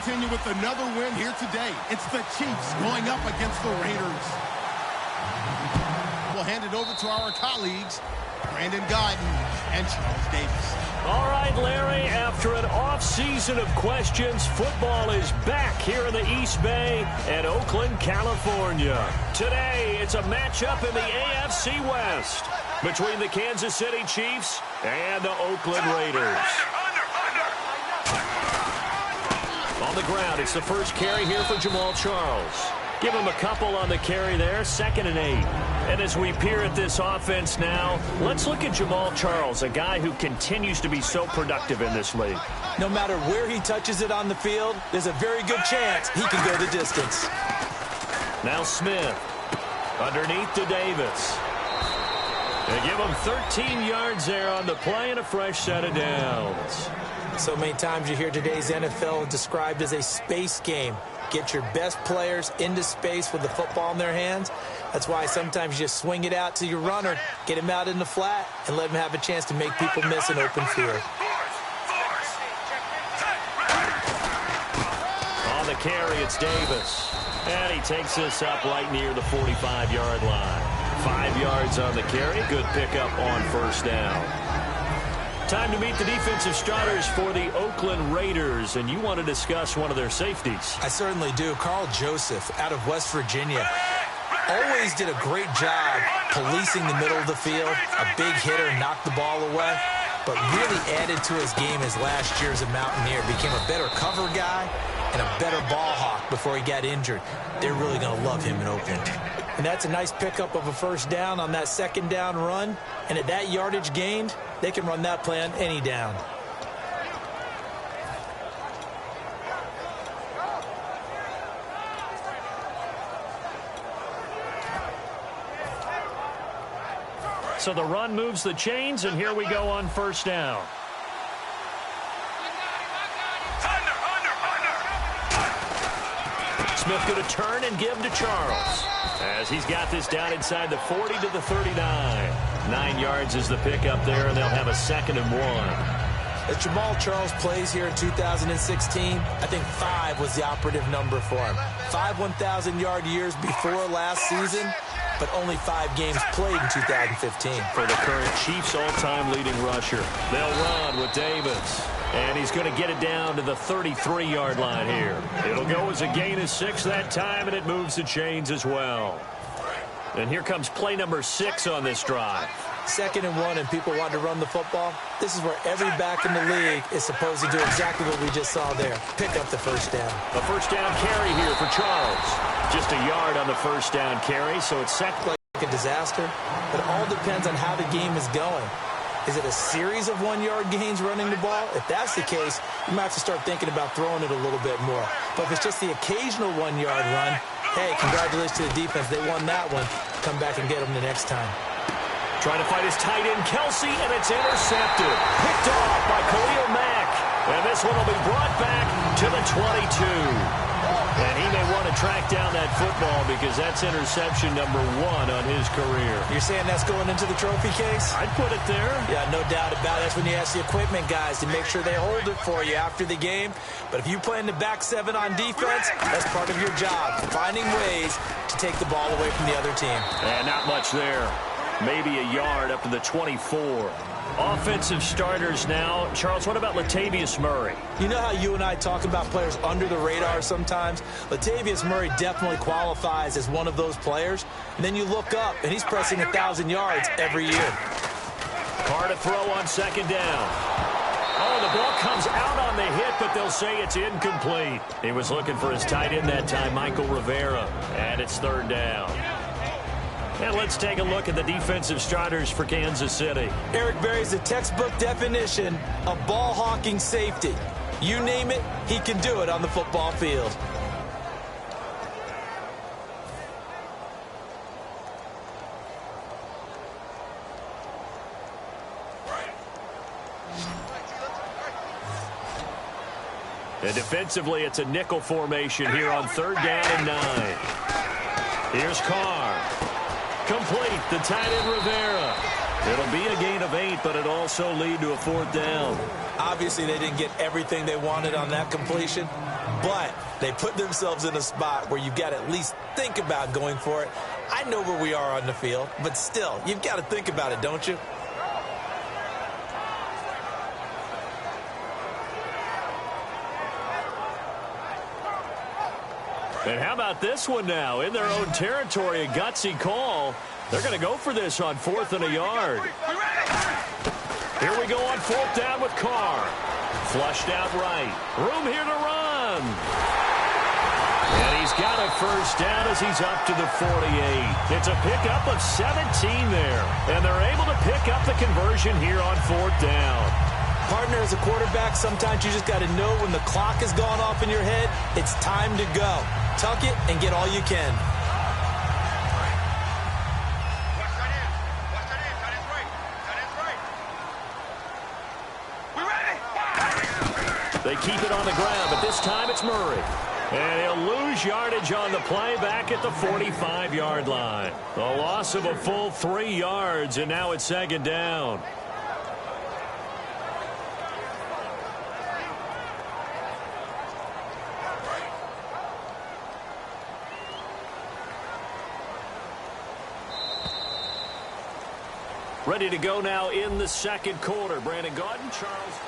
continue with another win here today. It's the Chiefs going up against the Raiders. We'll hand it over to our colleagues, Brandon Guyton and Charles Davis. All right, Larry, after an off-season of questions, football is back here in the East Bay and Oakland, California. Today, it's a matchup in the AFC West between the Kansas City Chiefs and the Oakland Raiders. On the ground, it's the first carry here for Jamal Charles. Give him a couple on the carry there, 2nd and 8. And as we peer at this offense now, let's look at Jamal Charles, a guy who continues to be so productive in this league. No matter where he touches it on the field, there's a very good chance he can go the distance. Now Smith, underneath to Davis. They give him 13 yards there on the play and a fresh set of downs. So many times you hear today's NFL described as a space game. Get your best players into space with the football in their hands. That's why sometimes you just swing it out to your runner, get him out in the flat, and let him have a chance to make people miss an open field. On the carry, it's Davis. And he takes this up right near the 45-yard line. 5 yards on the carry. Good pickup on first down. Time to meet the defensive starters for the Oakland Raiders, and you want to discuss one of their safeties. I certainly do. Carl Joseph out of West Virginia. Always did a great job policing the middle of the field. A big hitter, knocked the ball away, but really added to his game as last year as a Mountaineer. Became a better cover guy and a better ball hawk before he got injured. They're really going to love him in Oakland. And that's a nice pickup of a first down on that 2nd down run. And at that yardage gained, they can run that play on any down. So the run moves the chains, and here we go on first down. Smith going to turn and give to Charles, as he's got this down inside the 40 to the 39. 9 yards is the pickup there, and they'll have a 2nd and 1. As Jamal Charles plays here in 2016, I think 5 was the operative number for him. 5 1,000-yard years before last season, but only 5 games played in 2015. For the current Chiefs all-time leading rusher. They'll run with Davis. And he's going to get it down to the 33-yard line here. It'll go as a gain of 6 that time, and it moves the chains as well. And here comes play number 6 on this drive. 2nd and 1, and people want to run the football. This is where every back in the league is supposed to do exactly what we just saw there. Pick up the first down. A first down carry here for Charles. Just a yard on the first down carry, so it's set like a disaster. But it all depends on how the game is going. Is it a series of 1-yard gains running the ball? If that's the case, you might have to start thinking about throwing it a little bit more. But if it's just the occasional 1-yard run, hey, congratulations to the defense. They won that one. Come back and get them the next time. Trying to fight his tight end, Kelsey, and it's intercepted. Picked off by Khalil Mack. And this one will be brought back to the 22. And he may want to track down that football because that's interception number 1 on his career. You're saying that's going into the trophy case? I'd put it there. Yeah, no doubt about it. That's when you ask the equipment guys to make sure they hold it for you after the game. But if you play in the back 7 on defense, that's part of your job, finding ways to take the ball away from the other team. And not much there. Maybe a yard up to the 24. Offensive starters now. Charles, what about Latavius Murray? You know how you and I talk about players under the radar sometimes? Latavius Murray definitely qualifies as one of those players. And then you look up, and he's pressing 1,000 yards every year. Carr to throw on 2nd down. Oh, the ball comes out on the hit, but they'll say it's incomplete. He was looking for his tight end that time, Michael Rivera. And it's 3rd down. And let's take a look at the defensive starters for Kansas City. Eric Berry's the textbook definition of ball-hawking safety. You name it, he can do it on the football field. And defensively, it's a nickel formation here on 3rd down and 9. Here's Carr. Complete, the tight end Rivera. It'll be a gain of 8, but it'll also lead to a 4th down. Obviously, they didn't get everything they wanted on that completion, but they put themselves in a spot where you've got to at least think about going for it. I know where we are on the field, but still, you've got to think about it, don't you? And how about this one now? In their own territory, a gutsy call. They're going to go for this on 4th and a yard. Here we go on 4th down with Carr. Flushed out right. Room here to run. And he's got a first down as he's up to the 48. It's a pickup of 17 there. And they're able to pick up the conversion here on 4th down. Partner, as a quarterback, sometimes you just got to know when the clock has gone off in your head, it's time to go. Tuck it and get all you can. They keep it on the ground, but this time it's Murray. And he'll lose yardage on the play back at the 45-yard line. A loss of a full 3 yards, and now it's 2nd down. Ready to go now in the 2nd quarter. Brandon Gaudin, Charles.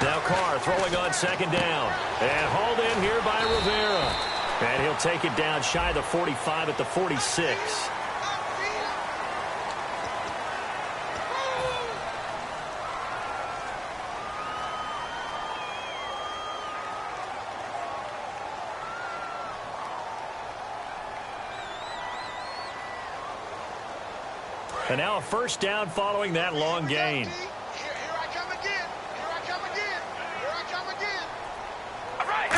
Now Carr throwing on 2nd down. And hauled in here by Rivera. And he'll take it down shy of the 45 at the 46. And now a first down following that long gain. Here I come again. Here I come again. Here I come again. All right.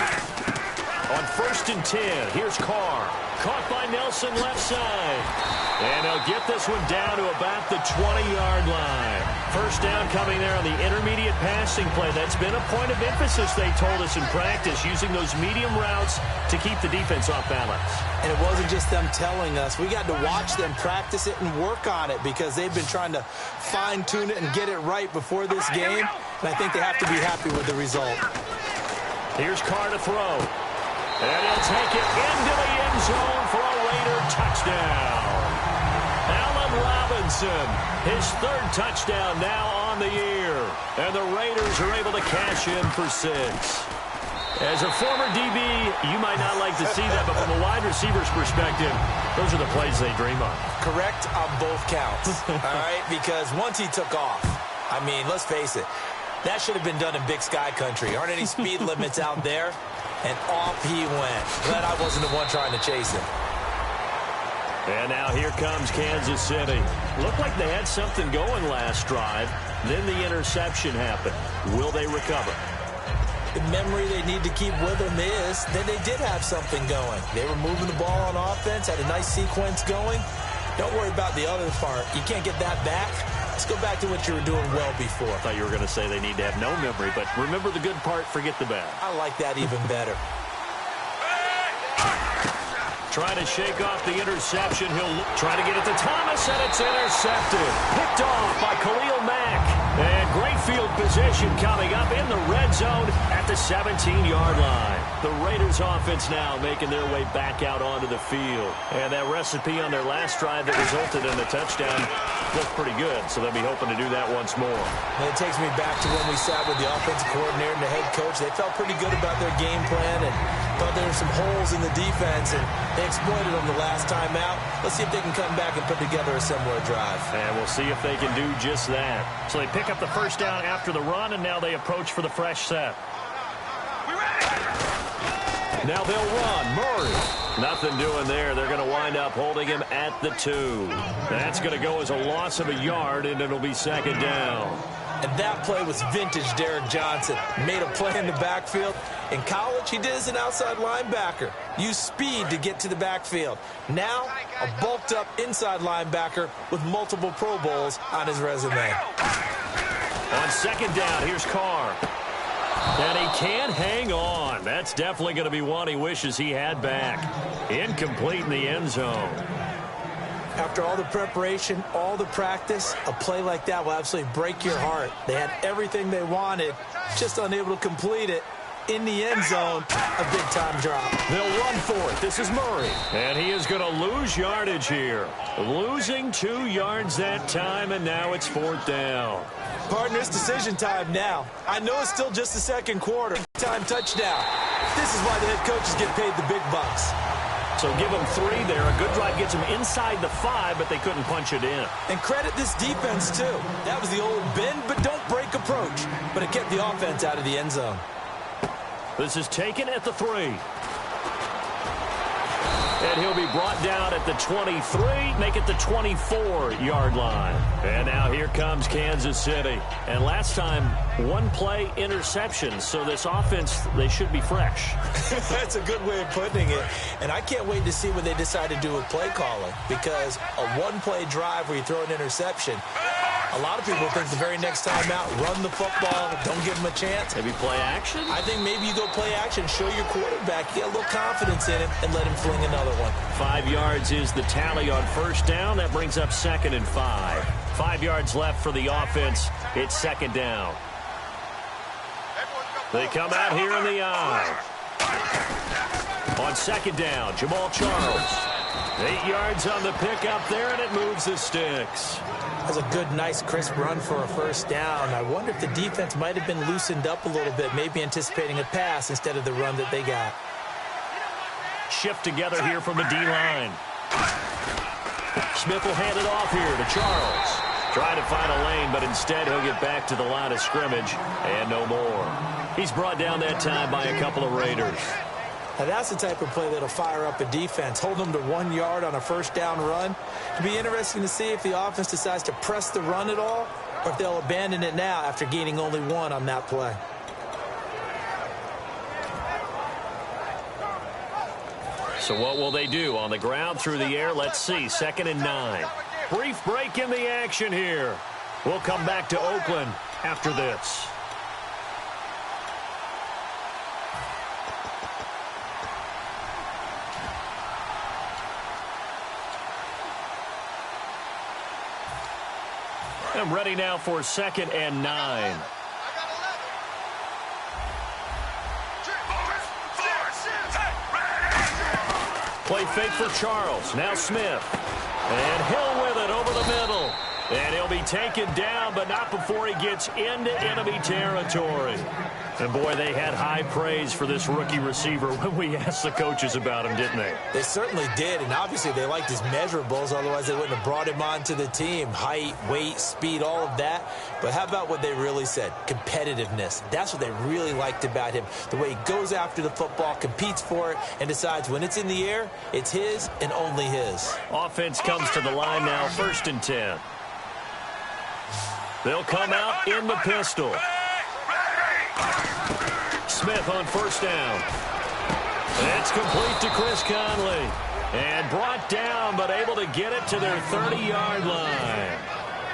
On 1st and 10, here's Carr. Caught by Nelson left side. And he'll get this one down to about the 20-yard line. First down coming there on the intermediate passing play. That's been a point of emphasis, they told us in practice, using those medium routes to keep the defense off balance. And it wasn't just them telling us. We got to watch them practice it and work on it because they've been trying to fine-tune it and get it right before this game. And I think they have to be happy with the result. Here's Carr to throw. And he'll take it into the end zone for a Raider touchdown. Allen Robinson, his 3rd touchdown now on the year. And the Raiders are able to cash in for 6. As a former DB, you might not like to see that, but from a wide receiver's perspective, those are the plays they dream of. Correct on both counts, all right? Because once he took off, I mean, let's face it, that should have been done in Big Sky country. Aren't any speed limits out there? And off he went. Glad I wasn't the one trying to chase him. And now here comes Kansas City. Looked like they had something going last drive. Then the interception happened. Will they recover? The memory they need to keep with them is that they did have something going. They were moving the ball on offense, had a nice sequence going. Don't worry about the other part. You can't get that back. Let's go back to what you were doing well before. I thought you were going to say they need to have no memory, but remember the good part, forget the bad. I like that even better. Trying to shake off the interception. He'll try to get it to Thomas, and it's intercepted. Picked off by Khalil Mack. And great field position coming up in the red zone at the 17-yard line. The Raiders offense now making their way back out onto the field. And that recipe on their last drive that resulted in a touchdown looked pretty good, so they'll be hoping to do that once more. And it takes me back to when we sat with the offensive coordinator and the head coach. They felt pretty good about their game plan and thought there were some holes in the defense, and they exploited them the last time out. Let's see if they can come back and put together a similar drive. And we'll see if they can do just that. So they pick up the first down after the run, and now they approach for the fresh set. Now they'll run. Murray. Nothing doing there. They're going to wind up holding him at the 2. That's going to go as a loss of a yard, and it'll be 2nd down. And that play was vintage Derek Johnson. Made a play in the backfield. In college, he did as an outside linebacker. Used speed to get to the backfield. Now, a bulked-up inside linebacker with multiple Pro Bowls on his resume. On 2nd down, here's Carr. And he can't hang on. That's definitely going to be one he wishes he had back. Incomplete in the end zone. After all the preparation, all the practice, a play like that will absolutely break your heart. They had everything they wanted, just unable to complete it. In the end zone, a big-time drop. They'll run for it. This is Murray. And he is going to lose yardage here. Losing 2 yards that time, and now it's 4th down. Partner, it's decision time now. I know it's still just the second quarter. Time touchdown. This is why the head coaches get paid the big bucks. So give them 3 there. A good drive gets them inside the 5, but they couldn't punch it in. And credit this defense, too. That was the old bend but don't break approach. But it kept the offense out of the end zone. This is taken at the 3. And he'll be brought down at the 23, make it the 24-yard line. And now here comes Kansas City. And last time, 1-play interception. So this offense, they should be fresh. That's a good way of putting it. And I can't wait to see what they decide to do with play calling. Because a 1-play drive where you throw an interception, a lot of people think the very next time out, run the football, don't give them a chance. Maybe play action? I think maybe you go play action, show your quarterback, get a little confidence in him, and let him fling another one. 5 yards is the tally on first down. That brings up 2nd and 5. 5 yards left for the offense. It's 2nd down. They come out here in the eye. On 2nd down, Jamal Charles. 8 yards on the pickup there, and it moves the sticks. That's a good, nice, crisp run for a first down. I wonder if the defense might have been loosened up a little bit, maybe anticipating a pass instead of the run that they got. Shift together here from the D-line. Smith will hand it off here to Charles. Trying to find a lane, but instead he'll get back to the line of scrimmage, and no more. He's brought down that time by a couple of Raiders. Now that's the type of play that'll fire up a defense. Hold them to 1 yard on a first down run. It'll be interesting to see if the offense decides to press the run at all, or if they'll abandon it now after gaining only 1 on that play. So what will they do? On the ground, through the air, let's see. 2nd and 9. Brief break in the action here. We'll come back to Oakland after this. I'm ready now for 2nd and 9. Play fake for Charles. Now Smith. And Hill with it over the middle. And he'll be taken down, but not before he gets into enemy territory. And, boy, they had high praise for this rookie receiver when we asked the coaches about him, didn't they? They certainly did, and obviously they liked his measurables. Otherwise, they wouldn't have brought him onto the team. Height, weight, speed, all of that. But how about what they really said? Competitiveness. That's what they really liked about him. The way he goes after the football, competes for it, and decides when it's in the air, it's his and only his. Offense comes to the line now, 1st and 10. They'll come out in the pistol. Smith on first down. It's complete to Chris Conley. And brought down, but able to get it to their 30-yard line.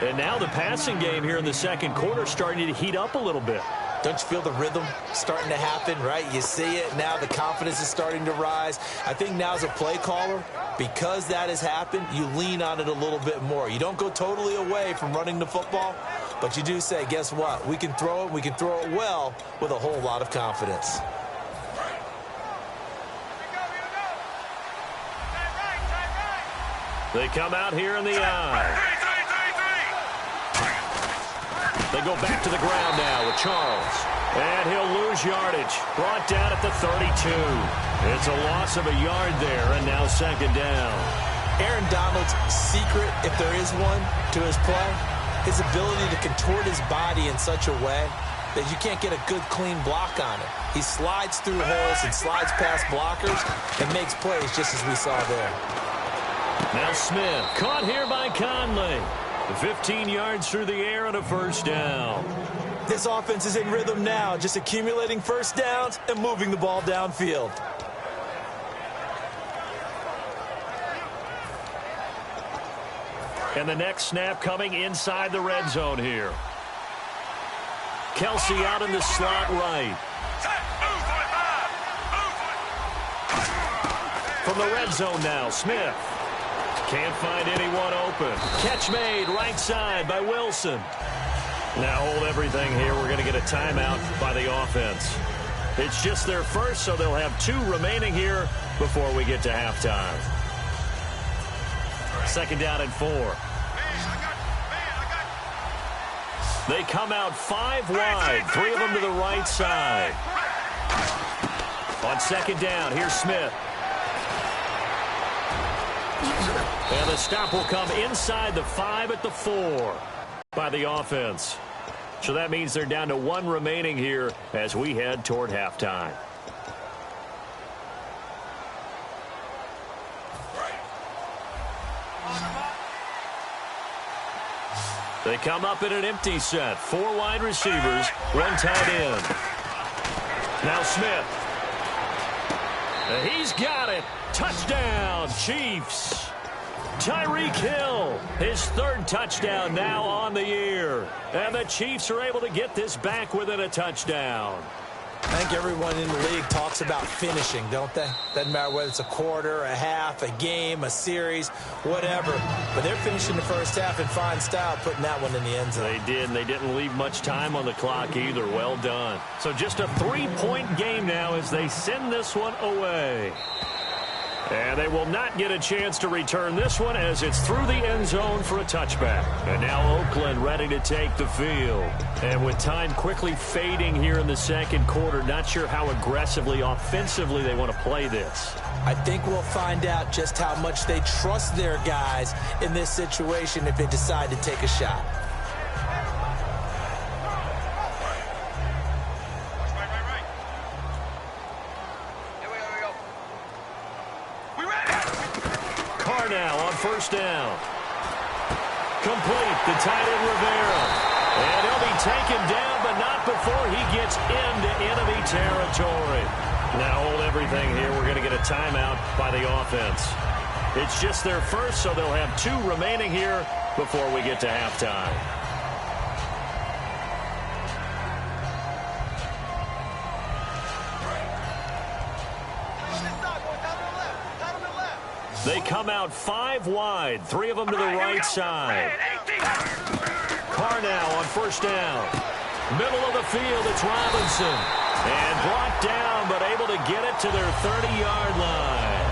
And now the passing game here in the second quarter starting to heat up a little bit. Don't you feel the rhythm starting to happen, right? You see it now. The confidence is starting to rise. I think now as a play caller, because that has happened, you lean on it a little bit more. You don't go totally away from running the football, but you do say, guess what? We can throw it. We can throw it well with a whole lot of confidence. They come out here in the eye. They go back to the ground now with Charles. And he'll lose yardage. Brought down at the 32. It's a loss of a yard there, and now 2nd down. Aaron Donald's secret, if there is one, to his play, his ability to contort his body in such a way that you can't get a good, clean block on it. He slides through holes and slides past blockers and makes plays just as we saw there. Now Smith, caught here by Conley. 15 yards through the air and a first down. This offense is in rhythm now, just accumulating first downs and moving the ball downfield. And the next snap coming inside the red zone here. Kelsey out in the slot right. From the red zone now, Smith. Can't find anyone open. Catch made right side by Wilson. Now hold everything here. We're going to get a timeout by the offense. It's just their first, so they'll have 2 remaining here before we get to halftime. 2nd down and 4. They come out 5 wide, 3 of them to the right side. On 2nd down, here's Smith. And the stop will come inside the 5 at the 4 by the offense. So that means they're down to 1 remaining here as we head toward halftime. They come up in an empty set. 4 wide receivers, 1 tight end. Now Smith. He's got it. Touchdown, Chiefs. Tyreek Hill, his 3rd touchdown now on the year. And the Chiefs are able to get this back within a touchdown. I think everyone in the league talks about finishing, don't they? Doesn't matter whether it's a quarter, a half, a game, a series, whatever. But they're finishing the first half in fine style, putting that one in the end zone. They did, and they didn't leave much time on the clock either. Well done. So just a 3-point game now as they send this one away. And they will not get a chance to return this one as it's through the end zone for a touchback. And now Oakland ready to take the field. And with time quickly fading here in the 2nd quarter, not sure how aggressively, offensively they want to play this. I think we'll find out just how much they trust their guys in this situation if they decide to take a shot. Now on 1st down. Complete, the tight end Rivera. And he'll be taken down, but not before he gets into enemy territory. Now hold everything here. We're going to get a timeout by the offense. It's just their first, so they'll have 2 remaining here before we get to halftime. They come out 5 wide, 3 of them to the right side. Carr now on 1st down. Middle of the field, it's Robinson. And brought down, but able to get it to their 30-yard line.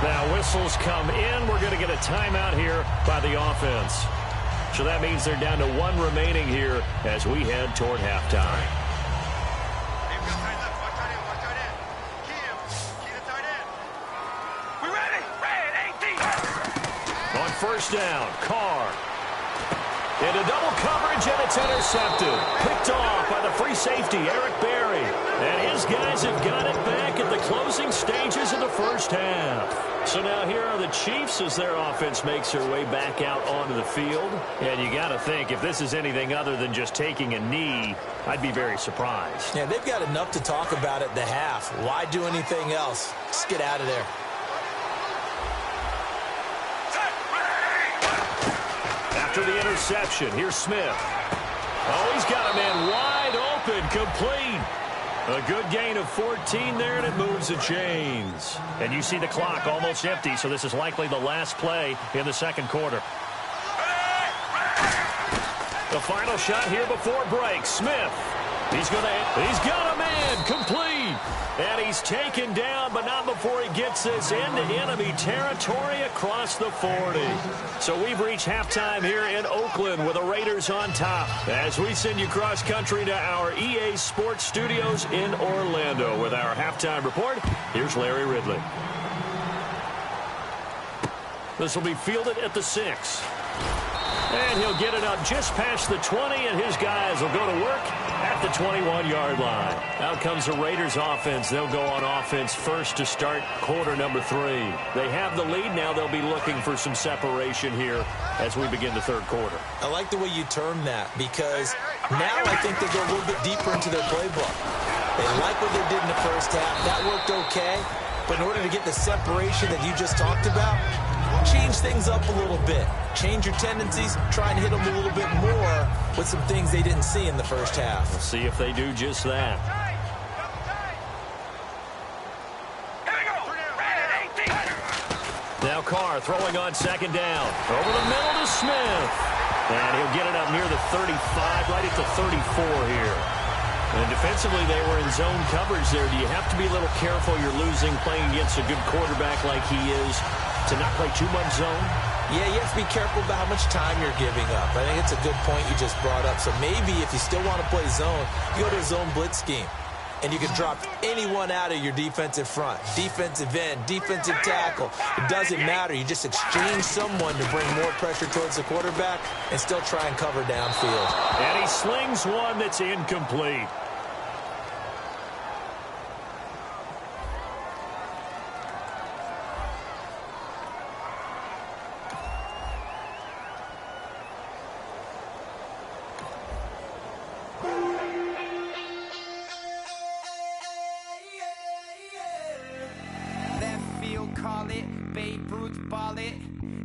Now whistles come in. We're going to get a timeout here by the offense. So that means they're down to 1 remaining here as we head toward halftime. On 1st down, Carr. Into double coverage, and it's intercepted. Picked off by the free safety, Eric Berry. And his guys have got it back at the closing stages of the first half. So now here are the Chiefs as their offense makes their way back out onto the field. And you got to think, if this is anything other than just taking a knee, I'd be very surprised. Yeah, they've got enough to talk about at the half. Why do anything else? Just get out of there. After the interception, here's Smith. Oh, he's got a man wide open, complete. A good gain of 14 there, and it moves the chains. And you see the clock almost empty, so this is likely the last play in the 2nd quarter. The final shot here before break. Smith. He's got a man, complete. And he's taken down, but not before he gets this into enemy territory across the 40. So we've reached halftime here in Oakland with the Raiders on top. As we send you cross country to our EA Sports Studios in Orlando with our halftime report, here's Larry Ridley. This will be fielded at the 6. And he'll get it up just past the 20, and his guys will go to work at the 21-yard line. Out comes the Raiders offense. They'll go on offense first to start quarter number 3. They have the lead. Now they'll be looking for some separation here as we begin the 3rd quarter. I like the way you term that, because now I think they go a little bit deeper into their playbook. They like what they did in the first half. That worked okay. But in order to get the separation that you just talked about, change things up a little bit. Change your tendencies, try and hit them a little bit more with some things they didn't see in the first half. We'll see if they do just that. Now Carr throwing on second down. Over the middle to Smith. And he'll get it up near the 35, right at the 34 here. And defensively, they were in zone coverage there. Do you have to be a little careful? You're losing playing against a good quarterback like he is to not play too much zone? Yeah, you have to be careful about how much time you're giving up. I think it's a good point you just brought up. So maybe if you still want to play zone, you go to a zone blitz scheme. And you can drop anyone out of your defensive front, defensive end, defensive tackle. It doesn't matter. You just exchange someone to bring more pressure towards the quarterback and still try and cover downfield. And he slings one that's incomplete. Call it, Babe Ruth ball it.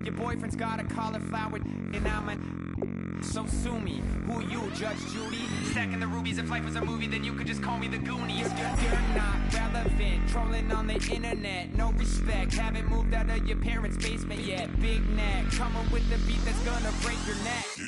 Your boyfriend's got a cauliflower, and I'm so sue me. Who you, Judge Judy? Stacking the rubies. If life was a movie, then you could just call me the Goonies. You're not relevant, trolling on the internet. No respect, haven't moved out of your parents' basement yet. Big neck, coming with the beat that's gonna break your neck.